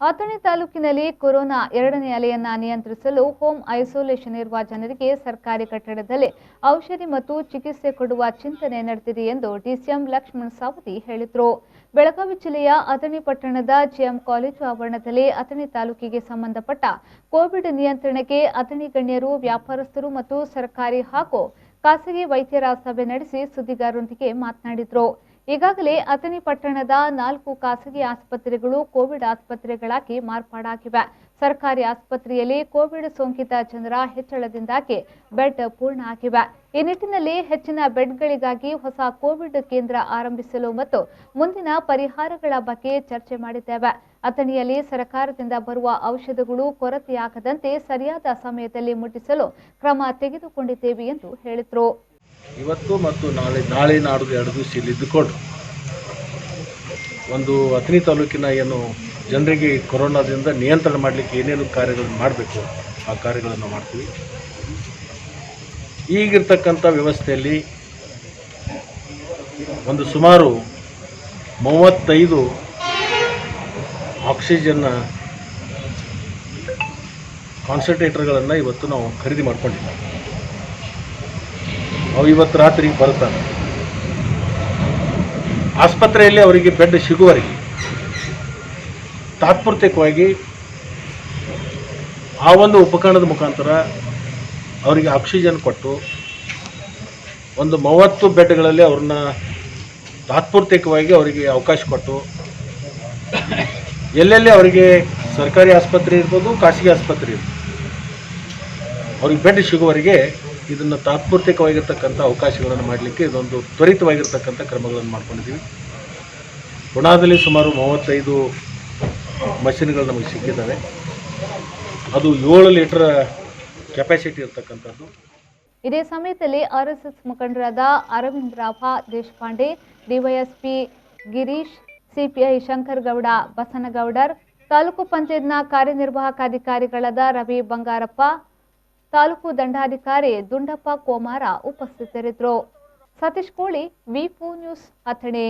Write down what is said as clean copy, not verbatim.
ಅಥಣಿ ತಾಲೂಕಿನಲ್ಲಿ ಕೊರೋನಾ ಎರಡನೇ ಅಲೆಯನ್ನ ನಿಯಂತ್ರಿಸಲು ಹೋಮ್ ಐಸೋಲೇಷನ್ ಇರುವ ಜನರಿಗೆ ಸರ್ಕಾರಿ ಕಟ್ಟಡದಲ್ಲಿ ಔಷಧಿ ಮತ್ತು ಚಿಕಿತ್ಸೆ ಕೊಡುವ ಚಿಂತನೆ ನಡೆದಿದೆ ಎಂದು ಡಿಸಿಎಂ ಲಕ್ಷ್ಮಣ ಸಾವತಿ ಹೇಳಿದರು. ಬೆಳಗಾವಿ ಜಿಲ್ಲೆಯ ಅಥಣಿ ಪಟ್ಟಣದ ಜಿಎಂ ಕಾಲೇಜು ಆವರಣದಲ್ಲಿ ಅಥಣಿ ತಾಲೂಕಿಗೆ ಸಂಬಂಧಪಟ್ಟ ಕೋವಿಡ್ ನಿಯಂತ್ರಣಕ್ಕೆ ಅಥಣಿ ಗಣ್ಯರು, ವ್ಯಾಪಾರಸ್ಥರು ಮತ್ತು ಸರ್ಕಾರಿ ಹಾಗೂ ಖಾಸಗಿ ವೈದ್ಯರ ಸಭೆ ನಡೆಸಿ ಸುದ್ದಿಗಾರರೊಂದಿಗೆ ಮಾತನಾಡಿದರು. ಈಗಾಗಲೇ ಅಥಣಿ ಪಟ್ಟಣದ 4 ಖಾಸಗಿ ಆಸ್ಪತ್ರೆಗಳು ಕೋವಿಡ್ ಆಸ್ಪತ್ರೆಗಳಾಗಿ ಮಾರ್ಪಾಡಾಗಿವೆ. ಸರ್ಕಾರಿ ಆಸ್ಪತ್ರೆಯಲ್ಲಿ ಕೋವಿಡ್ ಸೋಂಕಿತ ಜನರ ಹೆಚ್ಚಳದಿಂದಾಗಿ ಬೆಡ್ ಪೂರ್ಣ ಆಗಿವೆ. ಈ ನಿಟ್ಟಿನಲ್ಲಿ ಹೆಚ್ಚಿನ ಬೆಡ್ಗಳಿಗಾಗಿ ಹೊಸ ಕೋವಿಡ್ ಕೇಂದ್ರ ಆರಂಭಿಸಲು ಮತ್ತು ಮುಂದಿನ ಪರಿಹಾರಗಳ ಬಗ್ಗೆ ಚರ್ಚೆ ಮಾಡಿದ್ದೇವೆ. ಅಥಣಿಯಲ್ಲಿ ಸರ್ಕಾರದಿಂದ ಬರುವ ಔಷಧಗಳು ಕೊರತೆಯಾಗದಂತೆ ಸರಿಯಾದ ಸಮಯದಲ್ಲಿ ಮುಟ್ಟಿಸಲು ಕ್ರಮ ತೆಗೆದುಕೊಂಡಿದ್ದೇವೆ ಎಂದು ಹೇಳಿದರು. ಇವತ್ತು ಮತ್ತು ನಾಳೆ ನಾಡ್ದು 2 ದಿವಸ ಇಲ್ಲಿ ಇದ್ದುಕೊಂಡು ಒಂದು ಅಥಣಿ ತಾಲೂಕಿನ ಏನು ಜನರಿಗೆ ಕೊರೋನಾದಿಂದ ನಿಯಂತ್ರಣ ಮಾಡಲಿಕ್ಕೆ ಏನೇನು ಕಾರ್ಯಗಳನ್ನು ಮಾಡಬೇಕು ಆ ಕಾರ್ಯಗಳನ್ನು ಮಾಡ್ತೀವಿ. ಈಗಿರ್ತಕ್ಕಂಥ ವ್ಯವಸ್ಥೆಯಲ್ಲಿ ಒಂದು ಸುಮಾರು 35 ಆಕ್ಸಿಜನ್ನ ಕಾನ್ಸಂಟ್ರೇಟರ್ಗಳನ್ನು ಇವತ್ತು ನಾವು ಖರೀದಿ ಮಾಡ್ಕೊಂಡಿದ್ದೀವಿ. ಅವು ಇವತ್ತು ರಾತ್ರಿ ಬರುತ್ತಾರೆ. ಆಸ್ಪತ್ರೆಯಲ್ಲಿ ಅವರಿಗೆ ಬೆಡ್ ಸಿಗುವವರೆಗೆ ತಾತ್ಪೂರ್ತಿಕವಾಗಿ ಆ ಒಂದು ಉಪಕರಣದ ಮುಖಾಂತರ ಅವರಿಗೆ ಆಕ್ಸಿಜನ್ ಕೊಟ್ಟು ಒಂದು 30 ಬೆಡ್ಗಳಲ್ಲಿ ಅವ್ರನ್ನ ತಾತ್ಪೂರ್ತಿಕವಾಗಿ ಅವರಿಗೆ ಅವಕಾಶ ಕೊಟ್ಟು ಎಲ್ಲೆಲ್ಲಿ ಅವರಿಗೆ ಸರ್ಕಾರಿ ಆಸ್ಪತ್ರೆ ಇರ್ಬೋದು, ಖಾಸಗಿ ಆಸ್ಪತ್ರೆ ಇರ್ಬೋದು, ಅವ್ರಿಗೆ ಬೆಡ್ ಸಿಗುವವರೆಗೆ ಇದನ್ನು ತಾತ್ಪೂರ್ತಿಕವಾಗಿರ್ತಕ್ಕಂಥ ಅವಕಾಶಗಳನ್ನು ಮಾಡಲಿಕ್ಕೆ ಇದೊಂದು ತ್ವರಿತವಾಗಿರ್ತಕ್ಕಂಥ ಕ್ರಮಗಳನ್ನು ಮಾಡ್ಕೊಂಡಿದ್ದೀವಿ. ಪುಣಾದಲ್ಲಿ ಸುಮಾರು 35 ಮಷಿನ್ಗಳು ನಮಗೆ ಸಿಕ್ಕಿದ್ದಾವೆ. ಅದು 7 ಲೀಟರ್ ಕೆಪಾಸಿಟಿ ಇರ್ತಕ್ಕಂಥದ್ದು. ಇದೇ ಸಮಯದಲ್ಲಿ ಆರ್ಎಸ್ಎಸ್ ಮುಖಂಡರಾದ ಅರವಿಂದರಾವ ದೇಶಪಾಂಡೆ, ಡಿವೈಎಸ್ಪಿ ಗಿರೀಶ್, ಸಿಪಿಐ ಶಂಕರಗೌಡ ಬಸನಗೌಡರ್, ತಾಲೂಕು ಪಂಚಾಯತ್ನ ಕಾರ್ಯನಿರ್ವಾಹಕ ಅಧಿಕಾರಿಗಳಾದ ರವಿ ಬಂಗಾರಪ್ಪ, ತಾಲೂಕು ದಂಡಾಧಿಕಾರಿ ದುಂಡಪ್ಪ ಕೋಮಾರ ಉಪಸ್ಥಿತರಿದ್ದರು. ಸತೀಶ್ ಕೋಳಿ, ವಿ4 ನ್ಯೂಸ್, ಅಥಣಿ.